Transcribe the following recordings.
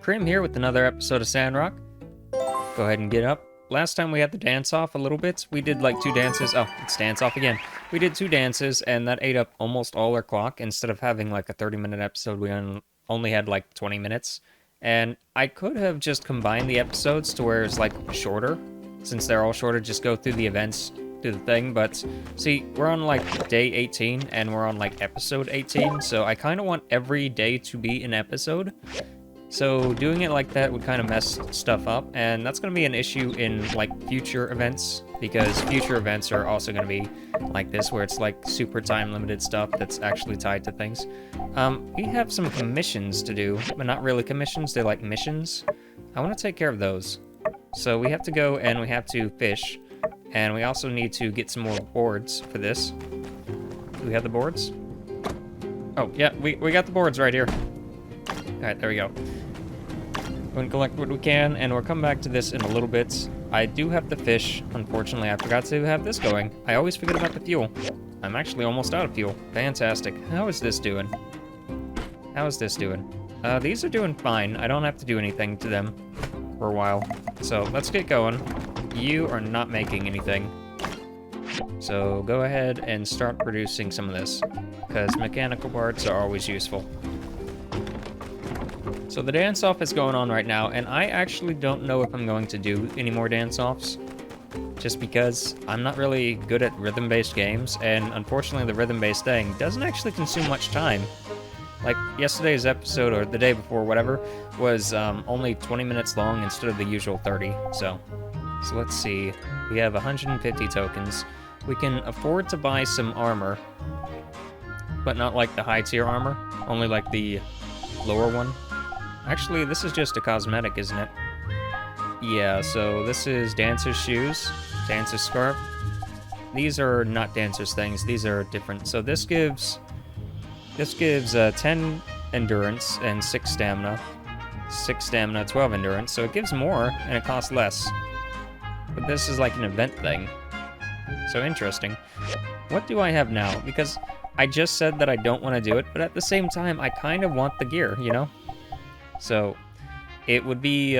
Crim here with another episode of Sandrock. Go ahead and get up. Last time we had the dance off a little bit. We did like 2 dances. Oh, it's dance off again. We did 2 dances, and that ate up almost all our clock. Instead of having like a 30-minute episode, we only had like 20 minutes. And I could have just combined the episodes to where it's like shorter. Since they're all shorter, just go through the events, do the thing. But see, we're on like day 18, and we're on like episode 18. So I kind of want every day to be an episode. So doing it like that would kind of mess stuff up, and that's going to be an issue in like future events, because future events are also going to be like this, where it's like super time limited stuff that's actually tied to things. We have some commissions to do, but not really commissions, they're like missions. I want to take care of those. So we have to go and we have to fish, and we also need to get some more boards for this. Do we have the boards? Oh yeah, we got the boards right here. Alright, there we go. Go and collect what we can, and we'll come back to this in a little bit. I do have to fish. Unfortunately, I forgot to have this going. I always forget about the fuel. I'm actually almost out of fuel. Fantastic. How is this doing? How is this doing? These are doing fine. I don't have to do anything to them for a while. So, let's get going. You are not making anything. So, go ahead and start producing some of this, because mechanical parts are always useful. So the dance-off is going on right now, and I actually don't know if I'm going to do any more dance-offs, just because I'm not really good at rhythm-based games, and unfortunately the rhythm-based thing doesn't actually consume much time. Like, yesterday's episode, or the day before, whatever, was only 20 minutes long instead of the usual 30, so let's see. We have 150 tokens. We can afford to buy some armor, but not like the high-tier armor, only like the lower one. Actually, this is just a cosmetic, isn't it? Yeah, so this is dancer's shoes, dancer's scarf. These are not dancer's things, these are different. So this gives 10 endurance and 6 stamina. 6 stamina, 12 endurance, so it gives more and it costs less. But this is like an event thing. So interesting. What do I have now? Because I just said that I don't want to do it, but at the same time, I kind of want the gear, you know? So, it would be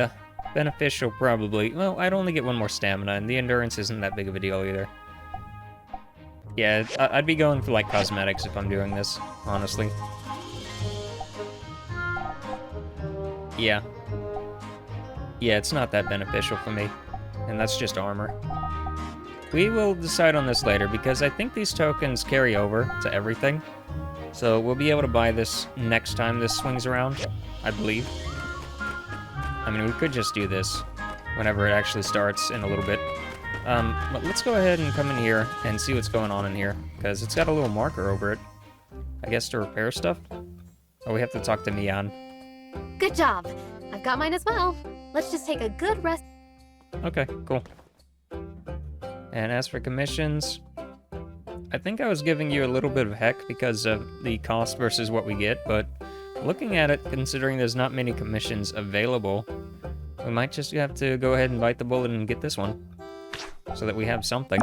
beneficial, probably. Well, I'd only get 1 more stamina, and the endurance isn't that big of a deal either. Yeah, I'd be going for, like, cosmetics if I'm doing this, honestly. Yeah. Yeah, it's not that beneficial for me. And that's just armor. We will decide on this later, because I think these tokens carry over to everything. So we'll be able to buy this next time this swings around, I believe. I mean, we could just do this whenever it actually starts in a little bit. But let's go ahead and come in here and see what's going on in here, because it's got a little marker over it. I guess to repair stuff? Oh, we have to talk to Mian. Good job. I've got mine as well. Let's just take a good rest. Okay, cool. And as for commissions, I think I was giving you a little bit of heck because of the cost versus what we get, but looking at it, considering there's not many commissions available, we might just have to go ahead and bite the bullet and get this one, so that we have something.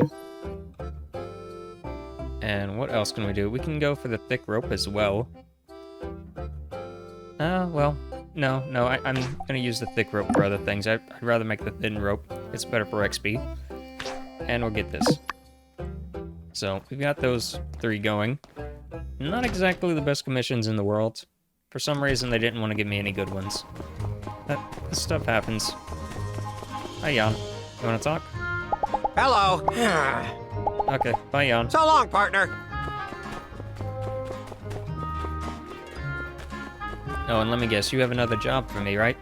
And what else can we do? We can go for the thick rope as well. Well, no, I'm gonna use the thick rope for other things. I'd rather make the thin rope. It's better for XP. And we'll get this. So, we've got those 3 going. Not exactly the best commissions in the world. For some reason, they didn't want to give me any good ones. But this stuff happens. Hi, Jan. You want to talk? Hello. Okay, bye, Jan. So long, partner. Oh, and let me guess, you have another job for me, right?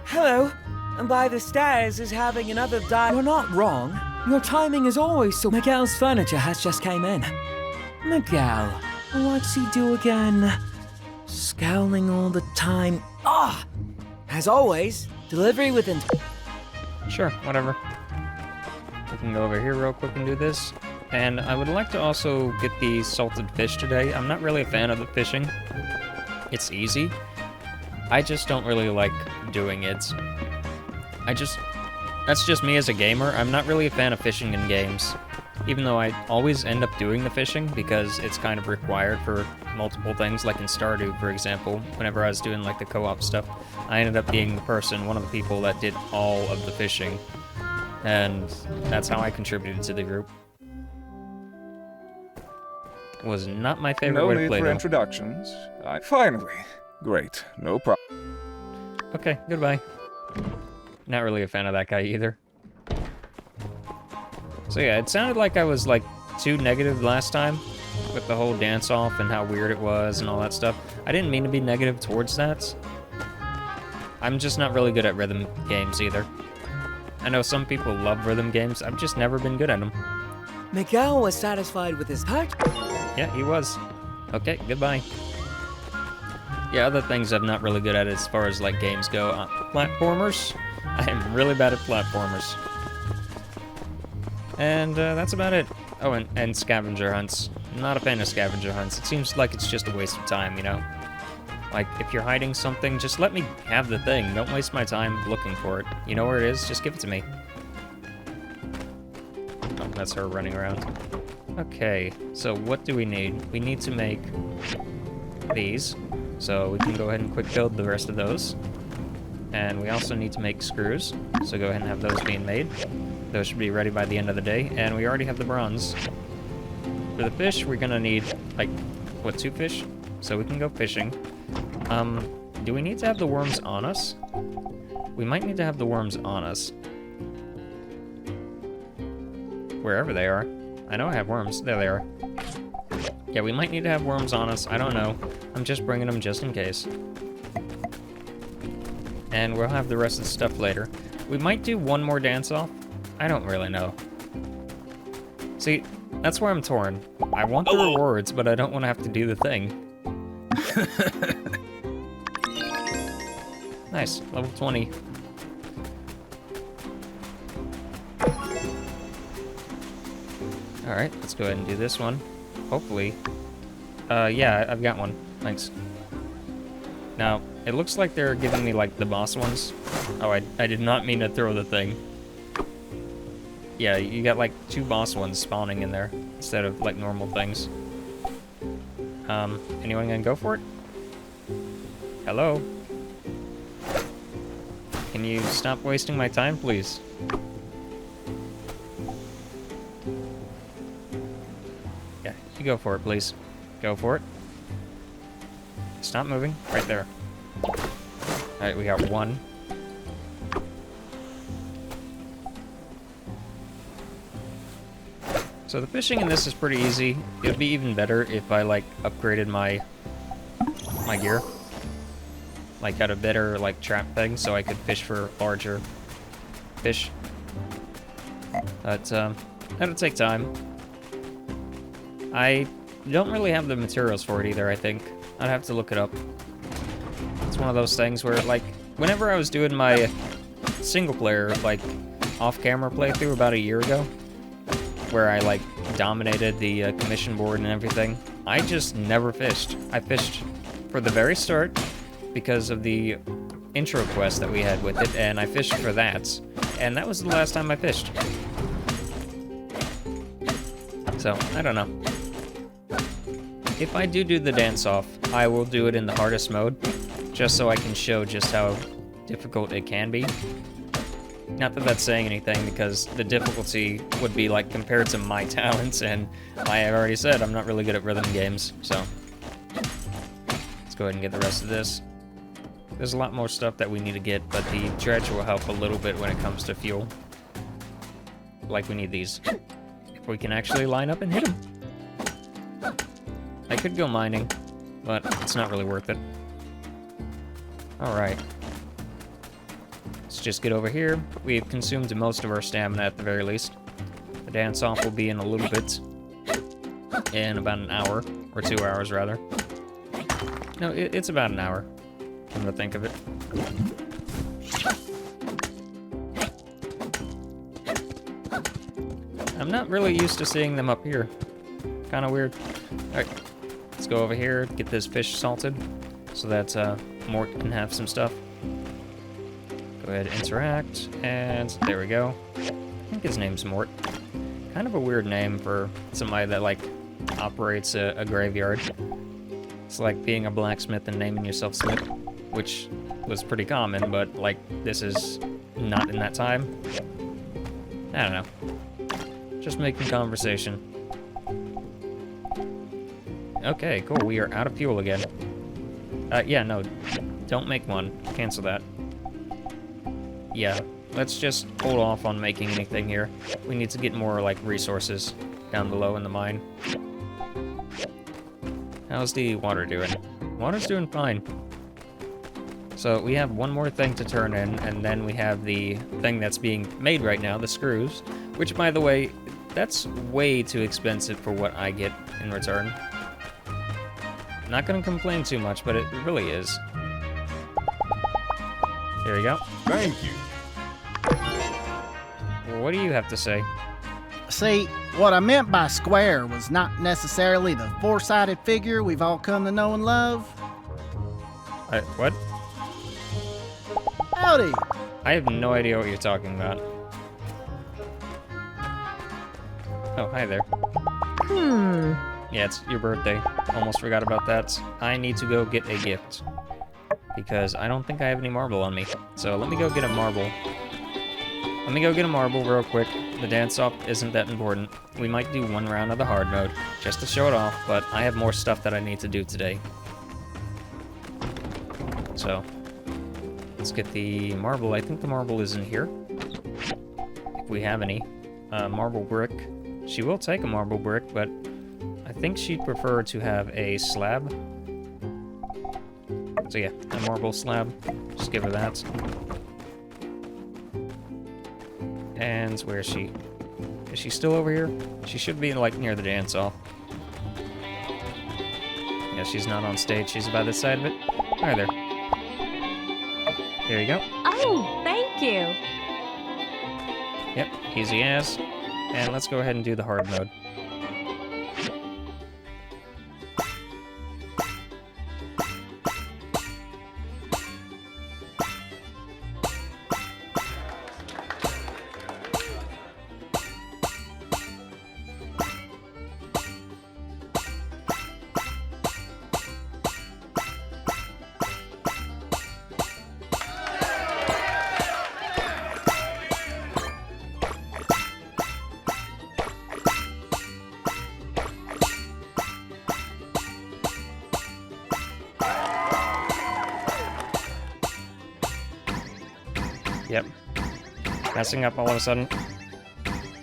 Hello, and by the stairs is having another day. You're not wrong. Your timing is always so. Miguel's furniture has just came in. Miguel, what's he do again? Scowling all the time. Ah! As always, delivery within. Sure, whatever. We can go over here real quick and do this. And I would like to also get the salted fish today. I'm not really a fan of the fishing. It's easy. I just don't really like doing it. That's just me as a gamer. I'm not really a fan of fishing in games. Even though I always end up doing the fishing because it's kind of required for multiple things, like in Stardew, for example. Whenever I was doing like the co-op stuff, I ended up being the person, one of the people that did all of the fishing. And that's how I contributed to the group. It was not my favorite No way to need play, for though. introductions. Finally. Great. No problem. Okay, goodbye. Not really a fan of that guy either. So yeah, it sounded like I was like too negative last time with the whole dance-off and how weird it was and all that stuff. I didn't mean to be negative towards that. I'm just not really good at rhythm games either. I know some people love rhythm games. I've just never been good at them. Miguel was satisfied with his part. Yeah, he was. Okay, goodbye. Yeah, other things I'm not really good at as far as like games go. Platformers. I am really bad at platformers. And that's about it. Oh, and scavenger hunts. I'm not a fan of scavenger hunts. It seems like it's just a waste of time, you know? Like, if you're hiding something, just let me have the thing. Don't waste my time looking for it. You know where it is? Just give it to me. Oh, that's her running around. Okay, so what do we need? We need to make these. So we can go ahead and quick build the rest of those. And we also need to make screws. So go ahead and have those being made. Those should be ready by the end of the day. And we already have the bronze. For the fish, we're gonna need, like, what, 2 fish? So we can go fishing. Do we need to have the worms on us? We might need to have the worms on us. Wherever they are. I know I have worms. There they are. Yeah, we might need to have worms on us. I don't know. I'm just bringing them just in case. And we'll have the rest of the stuff later. We might do one more dance-off. I don't really know. See, that's where I'm torn. I want the rewards, but I don't want to have to do the thing. Nice, level 20. Alright, let's go ahead and do this one. Hopefully. Yeah, I've got one. Thanks. Now, it looks like they're giving me, like, the boss ones. Oh, I did not mean to throw the thing. Yeah, you got, like, 2 boss ones spawning in there, instead of, like, normal things. Anyone gonna go for it? Hello? Can you stop wasting my time, please? Yeah, you go for it, please. Go for it. Stop moving. Right there. Alright, we got 1. So the fishing in this is pretty easy. It would be even better if I, like, upgraded my gear. Like, had a better, like, trap thing so I could fish for larger fish. But, that'll take time. I don't really have the materials for it either, I think. I'd have to look it up. It's one of those things where, like, whenever I was doing my single-player, like, off-camera playthrough about a year ago, where I, like, dominated the commission board and everything, I just never fished. I fished for the very start because of the intro quest that we had with it, and I fished for that. And that was the last time I fished. So, I don't know. If I do the dance-off, I will do it in the hardest mode, just so I can show just how difficult it can be. Not that that's saying anything, because the difficulty would be, like, compared to my talents, and I have already said I'm not really good at rhythm games, so. Let's go ahead and get the rest of this. There's a lot more stuff that we need to get, but the dredge will help a little bit when it comes to fuel. Like, we need these. If we can actually line up and hit them. I could go mining, but it's not really worth it. Alright. Let's just get over here. We've consumed most of our stamina at the very least. The dance-off will be in a little bit. In about an hour. Or 2 hours, rather. No, it's about an hour. Come to think of it. I'm not really used to seeing them up here. Kind of weird. Alright. Let's go over here, get this fish salted. So that Mort can have some stuff. Go ahead, interact, and there we go. I think his name's Mort. Kind of a weird name for somebody that, like, operates a graveyard. It's like being a blacksmith and naming yourself Smith, which was pretty common, but like this is not in that time. I don't know. Just making conversation. Okay, cool. We are out of fuel again. Yeah, no. Don't make one. Cancel that. Yeah, let's just hold off on making anything here. We need to get more, like, resources down below in the mine. How's the water doing? Water's doing fine. So we have one more thing to turn in, and then we have the thing that's being made right now, the screws, which, by the way, that's way too expensive for what I get in return. Not gonna complain too much, but it really is. Here we go. Thank you. What do you have to say? See, what I meant by square was not necessarily the four-sided figure we've all come to know and love. What? Howdy. I have no idea what you're talking about. Oh, hi there. Yeah, it's your birthday. Almost forgot about that. I need to go get a gift. Because I don't think I have any marble on me. So let me go get a marble. Let me go get a marble real quick. The dance-off isn't that important. We might do one round of the hard mode, just to show it off, but I have more stuff that I need to do today. So, let's get the marble. I think the marble is in here. If we have any. Marble brick. She will take a marble brick, but I think she'd prefer to have a slab. So yeah, a marble slab. Just give her that. And where is she? Is she still over here? She should be like near the dance hall. Yeah, she's not on stage. She's by this side of it. Hi there. Here you go. Oh, thank you. Yep, easy as. And let's go ahead and do the hard mode. Yep. Messing up all of a sudden.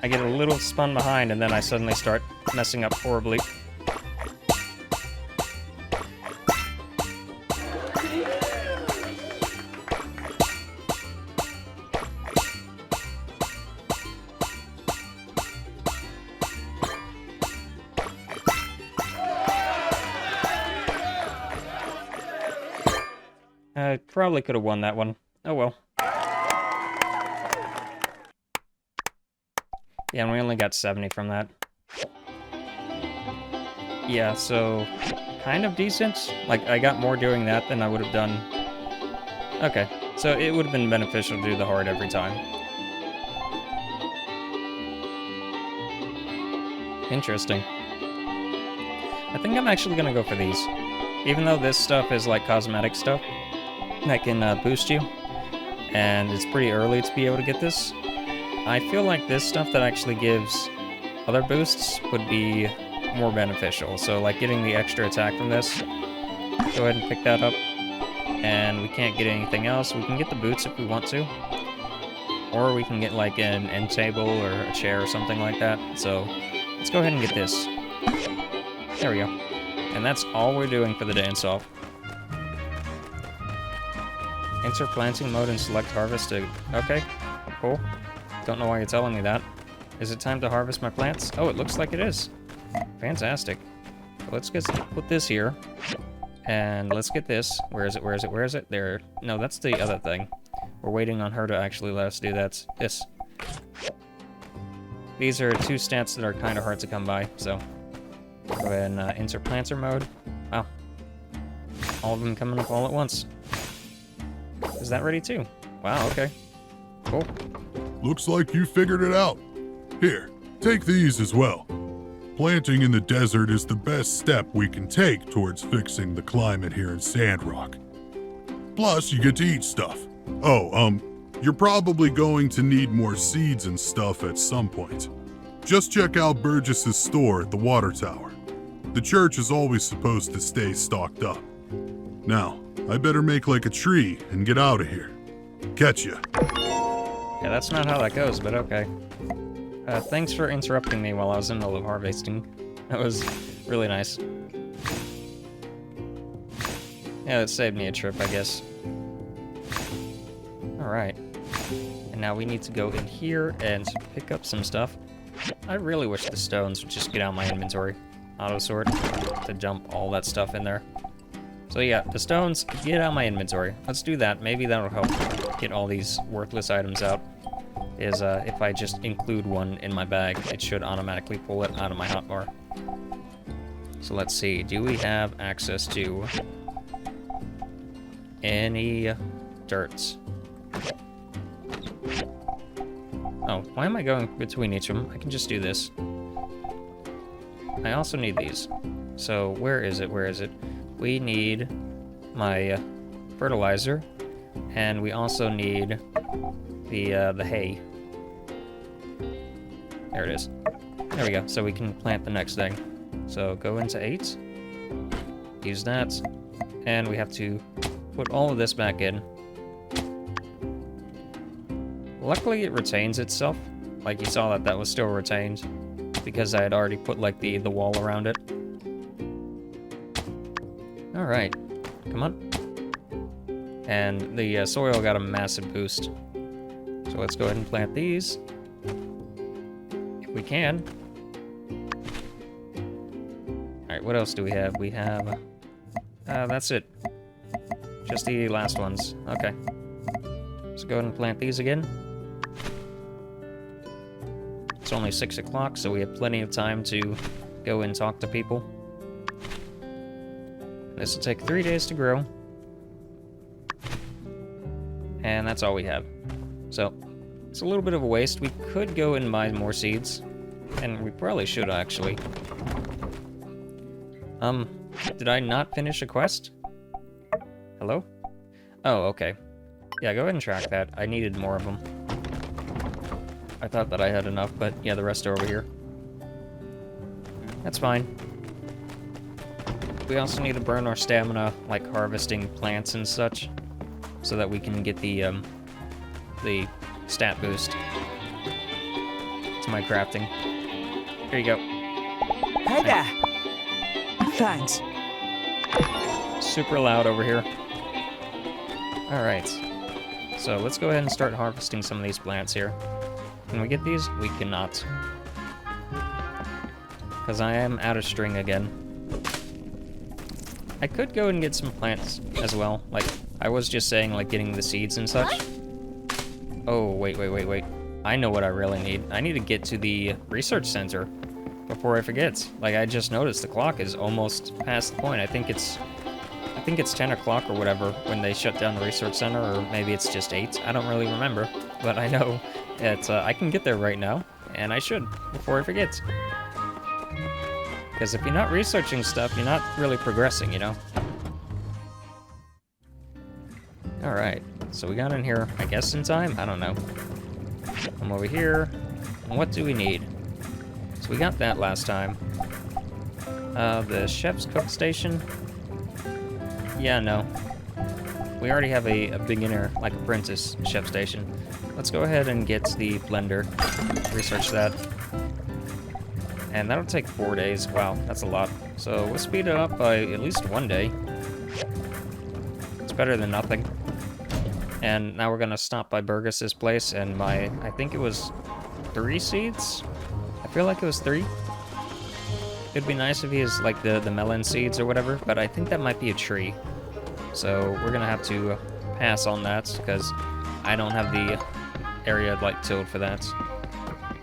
I get a little spun behind and then I suddenly start messing up horribly. I probably could have won that one. Oh well. Yeah, and we only got 70 from that. Yeah, so kind of decent. Like, I got more doing that than I would have done. Okay, so it would have been beneficial to do the hard every time. Interesting. I think I'm actually gonna go for these. Even though this stuff is like cosmetic stuff that can boost you, and it's pretty early to be able to get this, I feel like this stuff that actually gives other boosts would be more beneficial. So like getting the extra attack from this, go ahead and pick that up. And we can't get anything else. We can get the boots if we want to. Or we can get like an end table or a chair or something like that. So let's go ahead and get this. There we go. And that's all we're doing for the dance-off. Enter planting mode and select harvest to... Okay, cool. Don't know why you're telling me that. Is it time to harvest my plants? Oh, it looks like it is. Fantastic. Let's put this here. And let's get this. Where is it? Where is it? Where is it? There. No, that's the other thing. We're waiting on her to actually let us do that. This. These are two stats that are kind of hard to come by, so... Go ahead and enter planter mode. Wow. All of them coming up all at once. Is that ready too? Wow, okay. Cool. Looks like you figured it out. Here, take these as well. Planting in the desert is the best step we can take towards fixing the climate here in Sandrock. Plus, you get to eat stuff. Oh, you're probably going to need more seeds and stuff at some point. Just check out Burgess's store at the water tower. The church is always supposed to stay stocked up. Now, I better make like a tree and get out of here. Catch ya. Yeah, that's not how that goes, but okay. Thanks for interrupting me while I was in the middle of harvesting. That was really nice. Yeah, it saved me a trip, I guess. Alright. And now we need to go in here and pick up some stuff. I really wish the stones would just get out of my inventory. Auto sort to dump all that stuff in there. So yeah, the stones, get out of my inventory. Let's do that. Maybe that'll help get all these worthless items out. If I just include one in my bag, it should automatically pull it out of my hotbar. So let's see, do we have access to any dirts? Oh, why am I going between each of them? I can just do this. I also need these. So where is it? Where is it? We need my fertilizer, and we also need the hay. There it is. There we go. So we can plant the next thing. So go into 8. Use that. And we have to put all of this back in. Luckily it retains itself. Like you saw that was still retained. Because I had already put like the wall around it. Alright. Come on. And the soil got a massive boost. So let's go ahead and plant these. If we can. Alright, what else do we have? We have... that's it. Just the last ones. Okay. Let's go ahead and plant these again. It's only 6 o'clock, so we have plenty of time to go and talk to people. This will take 3 days to grow. And that's all we have. So, it's a little bit of a waste. We could go and buy more seeds. And we probably should, actually. Did I not finish a quest? Hello? Oh, okay. Yeah, go ahead and track that. I needed more of them. I thought that I had enough, but yeah, the rest are over here. That's fine. We also need to burn our stamina, like harvesting plants and such, so that we can get the stat boost. It's my crafting. Here you go. Hey there. Thanks. Super loud over here. Alright. So let's go ahead and start harvesting some of these plants here. Can we get these? We cannot. Because I am out of string again. I could go and get some plants as well. Like, I was just saying, like, getting the seeds and such. Oh, wait. I know what I really need. I need to get to the research center before I forget. Like, I just noticed the clock is almost past the point. I think it's 10 o'clock or whatever when they shut down the research center, or maybe it's just 8. I don't really remember, but I know that I can get there right now, and I should, before I forget. Because if you're not researching stuff, you're not really progressing, you know? Alright, so we got in here, I guess in time? I don't know. I'm over here. What do we need? So we got that last time. The chef's cook station. Yeah, no. We already have a beginner, like apprentice, chef station. Let's go ahead and get the blender. Research that. And that'll take 4 days. Wow, that's a lot. So we'll speed it up by at least 1 day. It's better than nothing. And now we're gonna stop by Burgess's place and buy, I think it was 3 seeds? I feel like it was 3. It'd be nice if he has like the melon seeds or whatever, but I think that might be a tree. So we're gonna have to pass on that because I don't have the area like tilled for that.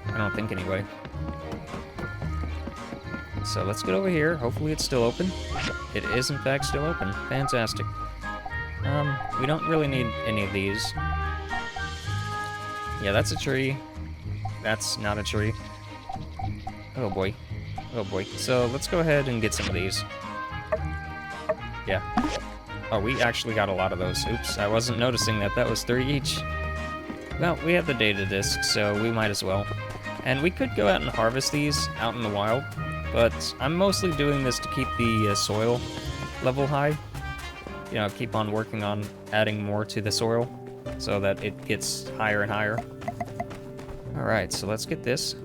I don't think anyway. So let's get over here. Hopefully it's still open. It is in fact still open. Fantastic. We don't really need any of these. Yeah, that's a tree. That's not a tree. Oh boy. Oh boy. So let's go ahead and get some of these. Yeah. Oh, we actually got a lot of those. Oops, I wasn't noticing that. That was 3 each. Well, we have the data disk, so we might as well. And we could go out and harvest these out in the wild, but I'm mostly doing this to keep the soil level high. You know, keep on working on adding more to the soil so that it gets higher and higher. Alright, so let's get this.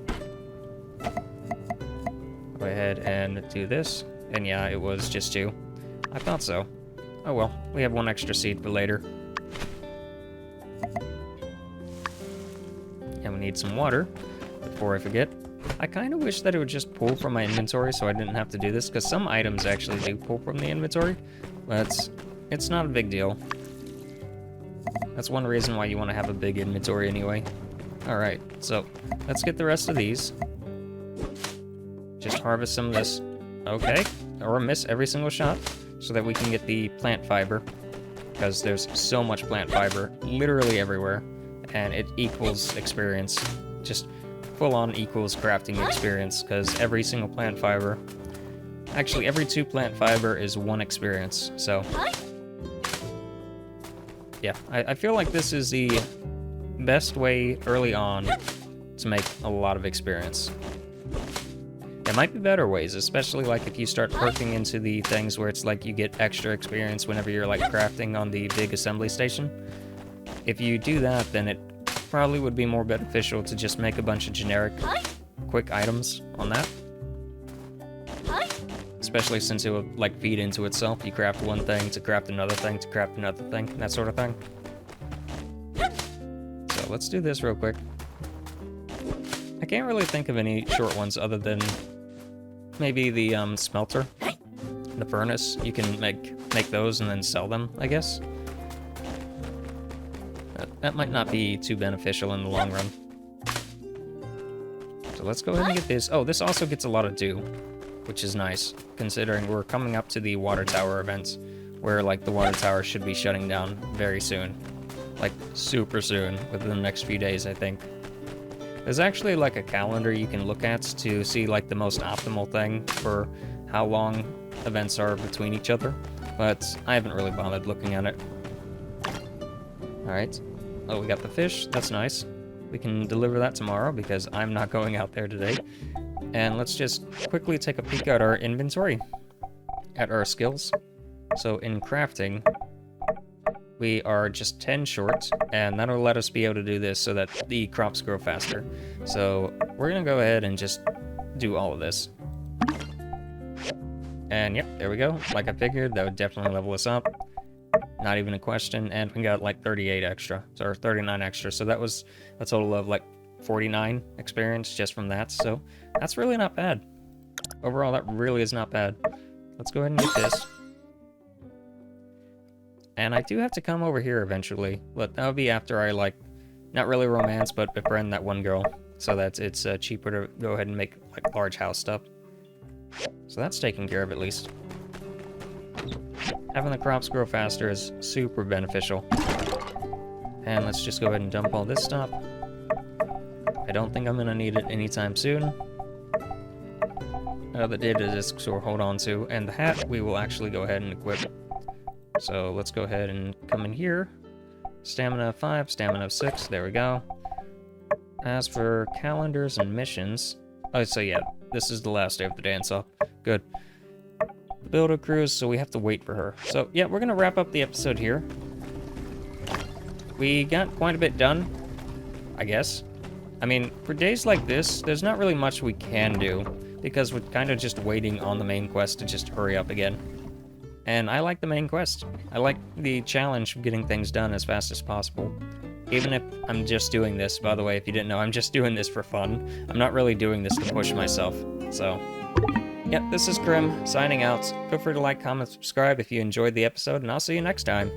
Go ahead and do this. And yeah, it was just 2. I thought so. Oh well, we have 1 extra seed for later. And we need some water. Before I forget, I kind of wish that it would just pull from my inventory so I didn't have to do this, because some items actually do pull from the inventory, but it's not a big deal. That's one reason why you want to have a big inventory anyway. Alright, so let's get the rest of these. Just harvest some of this. Okay, or miss every single shot so that we can get the plant fiber, because there's so much plant fiber literally everywhere, and it equals experience. Just full-on equals crafting experience, because every single plant fiber, actually every 2 plant fiber is 1 experience, so yeah, I feel like this is the best way early on to make a lot of experience. There might be better ways, especially like if you start perking into the things where it's like you get extra experience whenever you're like crafting on the big assembly station. If you do that, then it probably would be more beneficial to just make a bunch of generic quick items on that. Especially since it would like feed into itself. You craft one thing to craft another thing to craft another thing, that sort of thing. So let's do this real quick. I can't really think of any short ones other than maybe the smelter, the furnace. You can make those and then sell them, I guess. That might not be too beneficial in the long run. So let's go ahead and get this. Oh, this also gets a lot of dew, which is nice, considering we're coming up to the water tower events, where like the water tower should be shutting down very soon. Like super soon, within the next few days, I think. There's actually like a calendar you can look at to see like the most optimal thing for how long events are between each other, but I haven't really bothered looking at it. Alright. Oh, we got the fish. That's nice. We can deliver that tomorrow because I'm not going out there today. And let's just quickly take a peek at our inventory, at our skills. So in crafting, we are just 10 short, and that'll let us be able to do this so that the crops grow faster. So we're gonna go ahead and just do all of this. And yep, there we go. Like I figured, that would definitely level us up. Not even a question, and we got like 38 extra, or 39 extra, so that was a total of like 49 experience just from that, so that's really not bad. Overall, that really is not bad. Let's go ahead and get this. And I do have to come over here eventually, but that'll be after I like, not really romance, but befriend that one girl, so that it's cheaper to go ahead and make like large house stuff. So that's taken care of at least. Having the crops grow faster is super beneficial. And let's just go ahead and dump all this stuff. I don't think I'm gonna need it anytime soon. The data discs we'll hold on to, and the hat we will actually go ahead and equip. So let's go ahead and come in here. Stamina of 5, stamina of 6, there we go. As for calendars and missions... Oh, so yeah, this is the last day of the dance-off. Good. The builder cruise, so we have to wait for her. So yeah, we're gonna wrap up the episode here. We got quite a bit done, I guess. I mean, for days like this, there's not really much we can do, because we're kind of just waiting on the main quest to just hurry up again. And I like the main quest. I like the challenge of getting things done as fast as possible. Even if I'm just doing this, by the way, if you didn't know, I'm just doing this for fun. I'm not really doing this to push myself, so... Yep, this is Crim, signing out. Feel free to like, comment, subscribe if you enjoyed the episode, and I'll see you next time.